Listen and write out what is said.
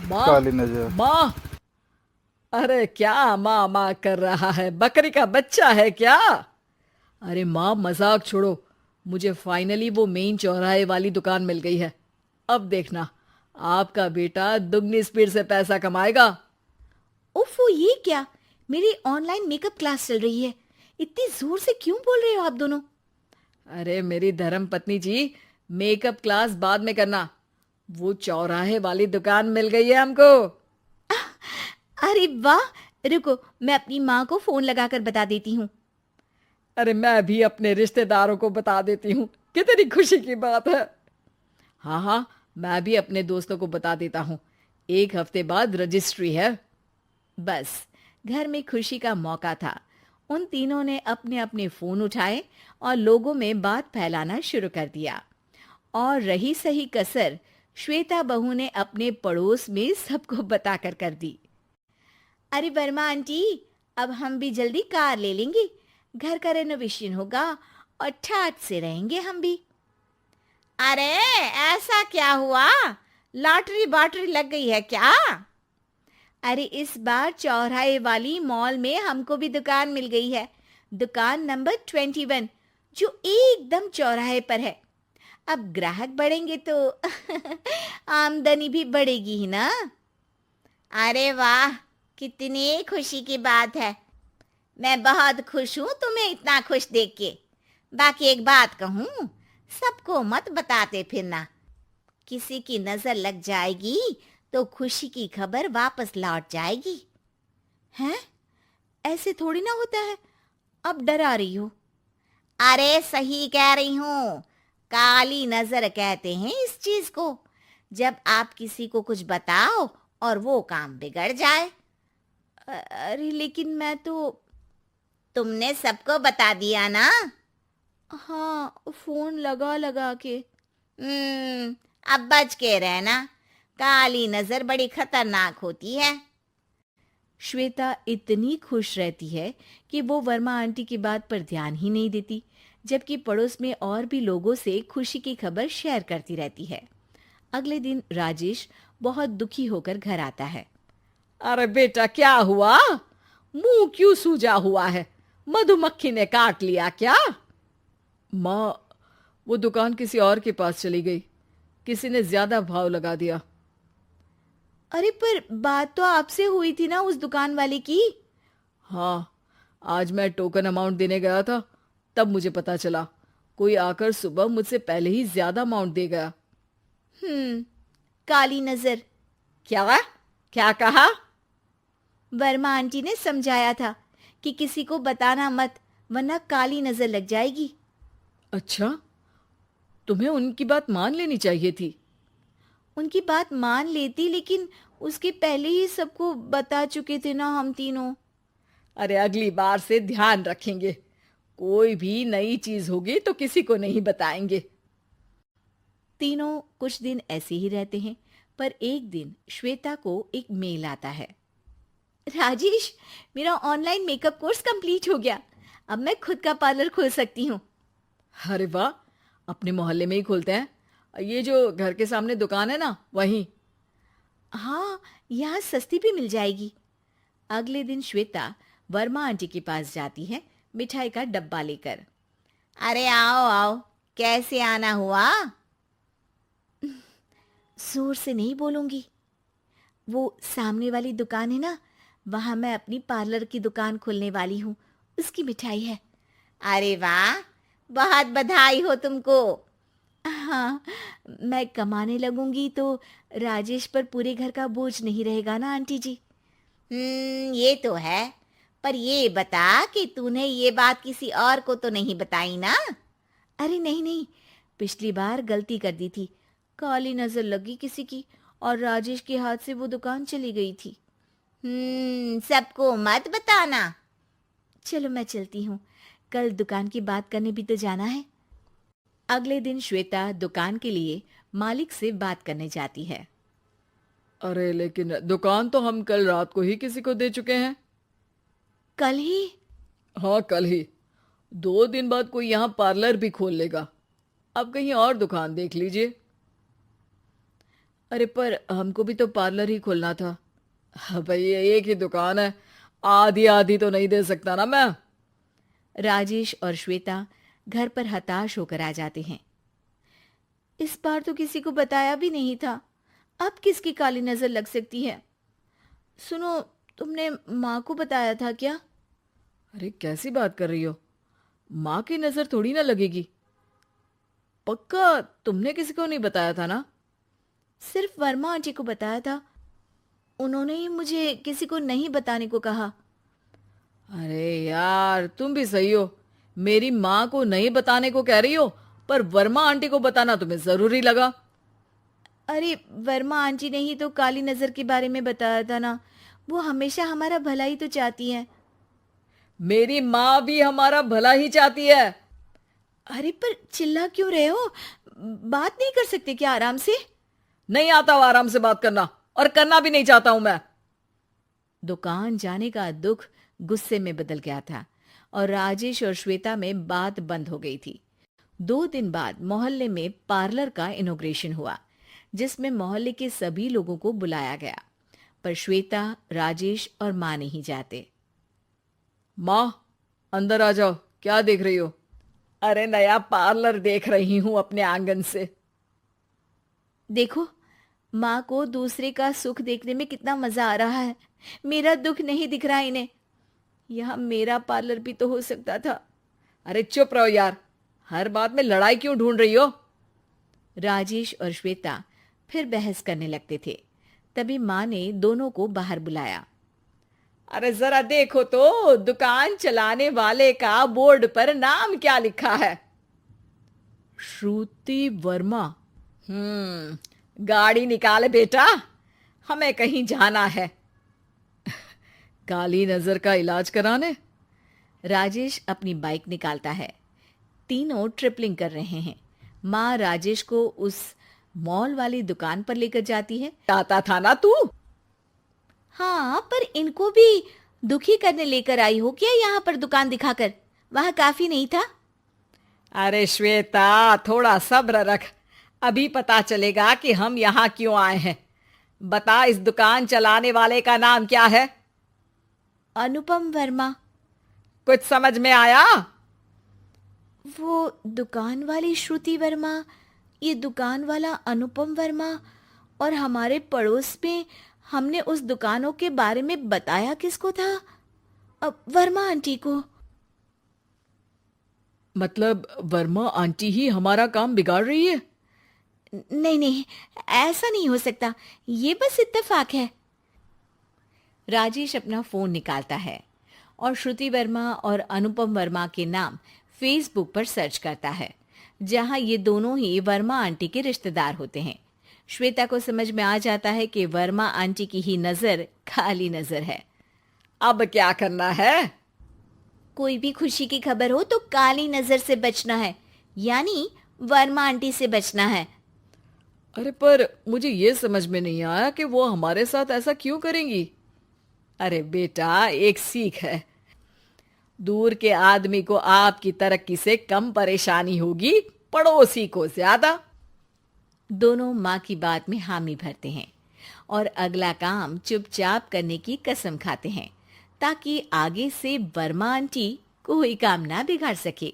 माँ। काली नजर। माँ। अरे क्या माँ माँ कर रहा है, बकरी का बच्चा है क्या? अरे माँ मजाक छोड़ो। मुझे फाइनली वो मेन चौराहे वाली दुकान मिल गई है। अब देखना, आपका बेटा दुगनी स्पीड से पैसा कमाएगा। उफ, ये क्या? मेरी ऑनलाइन मेकअप क्लास चल रही है। इतनी जोर से क्यों बोल रहे हो आप दोनों? अरे मेरी धर्म पत्नी जी, मेकअप क्लास बाद में करना। वो चौराहे वाली दुकान मिल गई है हमको। अरे वाह! रुको, मैं अपनी माँ को फोन लगाकर बता देती हूँ। अरे मैं भी अपने रिश्तेदारों को बता देती हूँ, कितनी खुशी की बात है। हाँ हाँ, मैं भी अपने दोस्तों को बता देता हूँ। 1 हफ्ते बाद रजिस्ट्री है। बस, घर में खुशी का मौका था। उन तीनों ने अपने अपने फोन उठाए और लोगों में बात फैलाना शुरू कर दिया। और रही सही कसर श्वेता बहू ने अपने पड़ोस में सबको बताकर कर दी। अरे वर्मा आंटी, अब हम भी जल्दी कार ले लेंगे। घर का रेनोवेशन होगा और ठाट से रहेंगे हम भी। अरे, ऐसा क्या हुआ? लॉटरी बाटरी लग गई है क्या? अरे, इस बार चौराहे वाली मॉल में हमको भी दुकान मिल गई है। दुकान नंबर 21, जो एकदम चौराहे पर है। अब ग्राहक बढ़ेंगे तो आमदनी भी बढ़ेगी ही ना। अरे वाह, कितनी खुशी की बात है। मैं बहुत खुश हूँ तुम्हें इतना खुश देख के। बाकी एक बात कहूँ, सबको मत बताते फिरना। किसी की नजर लग जाएगी तो खुशी की खबर वापस लौट जाएगी। हैं? ऐसे थोड़ी ना होता है। अब डरा रही हो। अरे सही कह रही हूँ। काली नजर कहते हैं इस चीज को, जब आप किसी को कुछ बताओ और वो काम बिगड़ जाए। अरे लेकिन मैं तो। तुमने सबको बता दिया ना? हाँ, फोन लगा लगा के। अब बच के रहना। काली नजर बड़ी खतरनाक होती है। श्वेता इतनी खुश रहती है कि वो वर्मा आंटी की बात पर ध्यान ही नहीं देती, जबकि पड़ोस में और भी लोगों से खुशी की खबर शेयर करती रहती है। अगले दिन राजेश बहुत दुखी होकर घर आता है। अरे बेटा क्या हुआ? मुंह क्यों सूजा हुआ है? मधुमक्खी ने काट लिया क्या? माँ, वो दुकान किसी और के पास चली गई। किसी ने ज्यादा भाव लगा दिया। अरे पर बात तो आपसे हुई थी ना उस दुकान वाले की। हाँ, आज मैं टोकन अमाउंट देने गया था, तब मुझे पता चला। कोई आकर सुबह मुझसे पहले ही ज्यादा अमाउंट दे गया। काली नजर। क्या? क्या कहा? वर्मा आंटी ने समझाया था कि किसी को बताना मत, वरना काली नजर लग जाएगी। अच्छा, तुम्हें उनकी बात मान लेनी चाहिए थी। उनकी बात मान लेती, लेकिन उसके पहले ही सबको बता चुके थे ना हम तीनों। अरे अगली बार से ध्यान रखेंगे। कोई भी नई चीज होगी तो किसी को नहीं बताएंगे। तीनों कुछ दिन ऐसे ही रहते हैं, पर एक दिन श्वेता को एक मेल आता है। राजेश, मेरा ऑनलाइन मेकअप कोर्स कंप्लीट हो गया। अब मैं खुद का पार्लर खोल सकती हूँ। अरे वाह, अपने मोहल्ले में ही खोलते हैं। ये जो घर के सामने दुकान है ना, वहीं। हाँ, यहाँ सस्ती भी मिल जाएगी। अगले दिन श्वेता वर्मा आंटी के पास जाती है, मिठाई का डब्बा लेकर। अरे आओ आओ, कैसे आना हुआ? जोर से नहीं बोलूंगी। वो सामने वाली दुकान है ना, वहां मैं अपनी पार्लर की दुकान खोलने वाली हूँ। उसकी मिठाई है। अरे वाह, बहुत बधाई हो तुमको। हाँ, मैं कमाने लगूंगी तो राजेश पर पूरे घर का बोझ नहीं रहेगा ना आंटी जी। ये तो है। पर ये बता कि तूने ये बात किसी और को तो नहीं बताई ना? अरे नहीं नहीं, पिछली बार गलती कर दी थी। काली नजर लगी किसी की और राजेश के हाथ से वो दुकान चली गई थी। सबको मत बताना। चलो मैं चलती हूँ, कल दुकान की बात करने भी तो जाना है। अगले दिन श्वेता दुकान के लिए मालिक से बात करने जाती है। अरे लेकिन दुकान तो हम कल रात को ही किसी को दे चुके हैं। कल ही? हाँ, कल ही। 2 दिन बाद कोई यहाँ पार्लर भी खोल लेगा। अब कहीं और दुकान देख लीजिए। अरे पर हमको भी तो पार्लर ही खोलना था। हाँ भाई, ये एक ही दुकान है, आधी आधी तो नहीं दे सकता ना मैं। राजेश और श्वेता घर पर हताश होकर आ जाते हैं। इस बार तो किसी को बताया भी नहीं था, अब किसकी काली नजर लग सकती है। सुनो, तुमने माँ को बताया था क्या? अरे कैसी बात कर रही हो, माँ की नजर थोड़ी ना लगेगी। पक्का तुमने किसी को नहीं बताया था ना? सिर्फ वर्मा आंटी को बताया था, उन्होंने ही मुझे किसी को नहीं बताने को कहा। अरे यार, तुम भी सही हो। मेरी माँ को नहीं बताने को कह रही हो, पर वर्मा आंटी को बताना तुम्हें जरूरी लगा। अरे वर्मा आंटी ने ही तो काली नजर के बारे में बताया था ना, वो हमेशा हमारा भला ही तो चाहती है। मेरी माँ भी हमारा भला ही चाहती है। अरे पर चिल्ला क्यों रहे हो? बात नहीं कर सकते क्या आराम से? नहीं आता वो आराम से बात करना, और करना भी नहीं चाहता हूं मैं। दुकान जाने का दुख गुस्से में बदल गया था और राजेश और श्वेता में बात बंद हो गई थी। 2 दिन बाद मोहल्ले में पार्लर का इनॉग्रेशन हुआ, जिसमें मोहल्ले के सभी लोगों को बुलाया गया, पर श्वेता, राजेश और माँ नहीं जाते। माँ, अंदर आ जाओ, क्या देख रही हो? अरे नया पार्लर देख रही हूं अपने आंगन से। देखो, माँ को दूसरे का सुख देखने में कितना मजा आ रहा है, मेरा दुख नहीं दिख रहा इन्हें। यह मेरा पार्लर भी तो हो सकता था। अरे चुप रहो यार, हर बात में लड़ाई क्यों ढूंढ रही हो? राजेश और श्वेता फिर बहस करने लगते थे। तभी माँ ने दोनों को बाहर बुलाया। अरे जरा देखो तो, दुकान चलाने वाले का बोर्ड पर नाम क्या लिखा है? श्रुति वर्मा। गाड़ी निकाल बेटा, हमें कहीं जाना है। काली नजर का इलाज कराने? राजेश अपनी बाइक निकालता है। तीनों ट्रिपलिंग कर रहे हैं। माँ राजेश को उस मॉल वाली दुकान पर लेकर जाती है। आता था ना तू? हाँ, पर इनको भी दुखी करने लेकर आई हो क्या यहाँ पर दुकान दिखाकर? वहाँ काफी नहीं था? अरे श्वेता, थोड़ा सब्र रख, अभी पता चलेगा कि हम यहाँ क्यों आए हैं। बता, इस दुकान चलाने वाले का नाम क्या है? अनुपम वर्मा। कुछ समझ में आया? वो दुकान वाली श्रुति वर्मा, ये दुकान वाला अनुपम वर्मा, और हमारे पड़ोस में हमने उस दुकानों के बारे में बताया किसको था? अब वर्मा आंटी को। मतलब वर्मा आंटी ही हमारा काम बिगाड़ रही है? नहीं नहीं, ऐसा नहीं हो सकता, ये बस इत्तेफाक है। राजेश अपना फोन निकालता है और श्रुति वर्मा और अनुपम वर्मा के नाम फेसबुक पर सर्च करता है, जहां ये दोनों ही वर्मा आंटी के रिश्तेदार होते हैं। श्वेता को समझ में आ जाता है कि वर्मा आंटी की ही नजर खाली नजर है। अब क्या करना है? कोई भी खुशी की खबर हो तो काली नजर से बचना है, यानी वर्मा आंटी से बचना है। अरे पर मुझे ये समझ में नहीं आया कि वो हमारे साथ ऐसा क्यों करेंगी। अरे बेटा, एक सीख है, दूर के आदमी को आपकी तरक्की से कम परेशानी होगी, पड़ोसी को ज्यादा। दोनों माँ की बात में हामी भरते हैं और अगला काम चुपचाप करने की कसम खाते हैं, ताकि आगे से वर्मा आंटी कोई काम ना बिगाड़ सके।